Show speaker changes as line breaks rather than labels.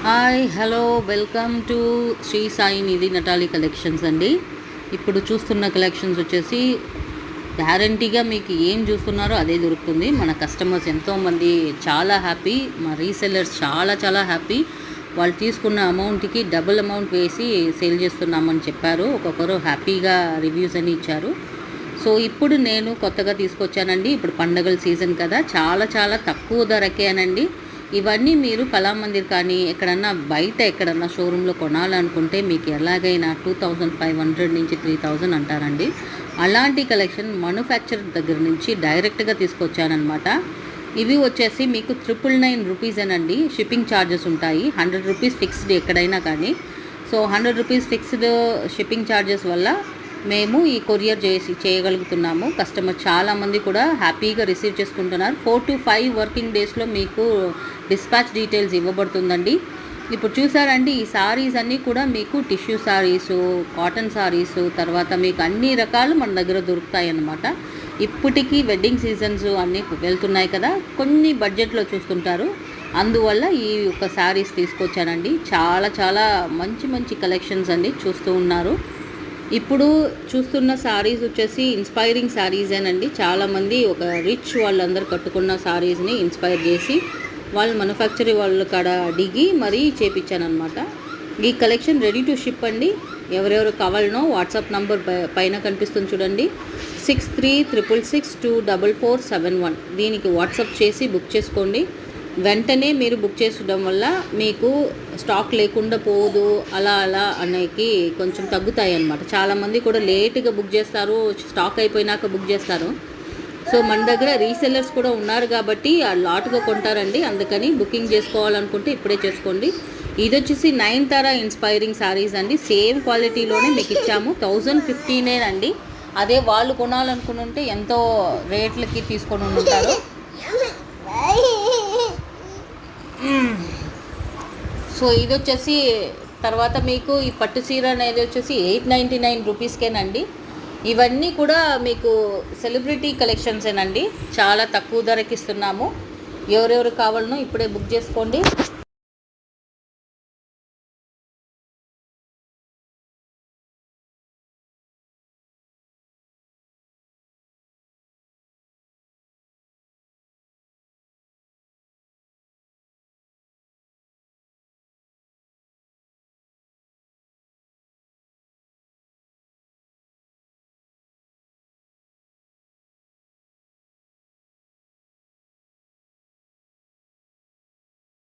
Hi hello welcome to Sri Sai Nidhi Natali collections అండి. ఇప్పుడు చూస్తున్న కలెక్షన్స్ వచ్చేసి గ్యారంటీగా మీకు ఏం చూస్తున్నారో అదే దొరుకుతుంది. మన కస్టమర్స్ ఎంతోమంది చాలా హ్యాపీ, మా రీసెల్లర్స్ చాలా చాలా హ్యాపీ. వాళ్ళు తీసుకున్న అమౌంట్కి డబుల్ అమౌంట్ వేసి సేల్ చేస్తున్నామని చెప్పారు. ఒక్కొక్కరు హ్యాపీగా రివ్యూస్ అని ఇచ్చారు. సో ఇప్పుడు నేను కొత్తగా తీసుకొచ్చానండి. ఇప్పుడు పండగల సీజన్ కదా, చాలా చాలా తక్కువ ధరకేనండి. ఇవన్నీ మీరు కళామందిర్ కానీ ఎక్కడన్నా బయట ఎక్కడన్నా షోరూంలో కొనాలనుకుంటే మీకు ఎలాగైనా 2500 నుంచి 3000 అంటారండి. అలాంటి కలెక్షన్ మ్యానుఫ్యాక్చర్ దగ్గర నుంచి డైరెక్ట్గా తీసుకొచ్చానమాట. ఇవి వచ్చేసి మీకు 999 రూపీసేనండి. షిప్పింగ్ ఛార్జెస్ ఉంటాయి. 100 రూపీస్ ఫిక్స్డ్ ఎక్కడైనా కానీ. So 100 rupees fixed shipping charges వల్ల మేము ఈ కొరియర్ చేయగలుగుతున్నాము. కస్టమర్ చాలామంది కూడా హ్యాపీగా రిసీవ్ చేసుకుంటున్నారు. 4 to 5 వర్కింగ్ డేస్లో మీకు డిస్పాచ్ డీటెయిల్స్ ఇవ్వబడుతుందండి. ఇప్పుడు చూసారండి, ఈ సారీస్ అన్నీ కూడా మీకు టిష్యూ సారీసు, కాటన్ సారీసు, తర్వాత మీకు అన్ని రకాలు మన దగ్గర దొరుకుతాయి అన్నమాట. ఇప్పటికీ వెడ్డింగ్ సీజన్స్ అన్నీ వెళ్తున్నాయి కదా, కొన్ని బడ్జెట్లో చూస్తుంటారు. అందువల్ల ఈ యొక్క సారీస్ తీసుకొచ్చానండి. చాలా చాలా మంచి మంచి కలెక్షన్స్ అండి చూస్తూ ఉన్నారు. ఇప్పుడు చూస్తున్న సారీస్ వచ్చేసి ఇన్స్పైరింగ్ సారీసేనండి. చాలామంది ఒక రిచ్ వాళ్ళందరూ కట్టుకున్న సారీస్ని ఇన్స్పైర్ చేసి వాళ్ళు మ్యానుఫ్యాక్చరింగ్ వాళ్ళ కాడ అడిగి మరీ చేపించానమాట. ఈ కలెక్షన్ రెడీ టు షిప్ అండి. ఎవరెవరు కావాలనో వాట్సాప్ నంబర్ పైన కనిపిస్తుంది చూడండి, 6366624471. దీనికి వాట్సాప్ చేసి బుక్ చేసుకోండి. వెంటనే మీరు బుక్ చేసుకోవడం వల్ల మీకు స్టాక్ లేకుండా పోదు, అలా అలా అనేకి కొంచెం తగ్గుతాయి అన్నమాట. చాలామంది కూడా లేట్గా బుక్ చేస్తారు, స్టాక్ అయిపోయినాక బుక్ చేస్తారు. సో మన దగ్గర రీసెల్లర్స్ కూడా ఉన్నారు కాబట్టి ఆ లాట్గా కొంటారండి. అందుకని బుకింగ్ చేసుకోవాలనుకుంటే ఇప్పుడే చేసుకోండి. ఇది వచ్చేసి నయనతార ఇన్స్పైరింగ్ శారీస్ అండి. సేమ్ క్వాలిటీలోనే మీకు ఇచ్చాము. 1015 అండి. అదే వాళ్ళు కొనాలనుకుంటే ఎంతో రేట్లకి తీసుకొని ఉంటారు. సో ఇది వచ్చేసి తర్వాత మీకు ఈ పట్టు చీర అనేది వచ్చేసి 899 రూపీస్కేనండి. ఇవన్నీ కూడా మీకు సెలబ్రిటీ కలెక్షన్సేనండి. చాలా తక్కువ ధరకి ఇస్తున్నాము. ఎవరెవరు కావాలనో ఇప్పుడే బుక్ చేసుకోండి.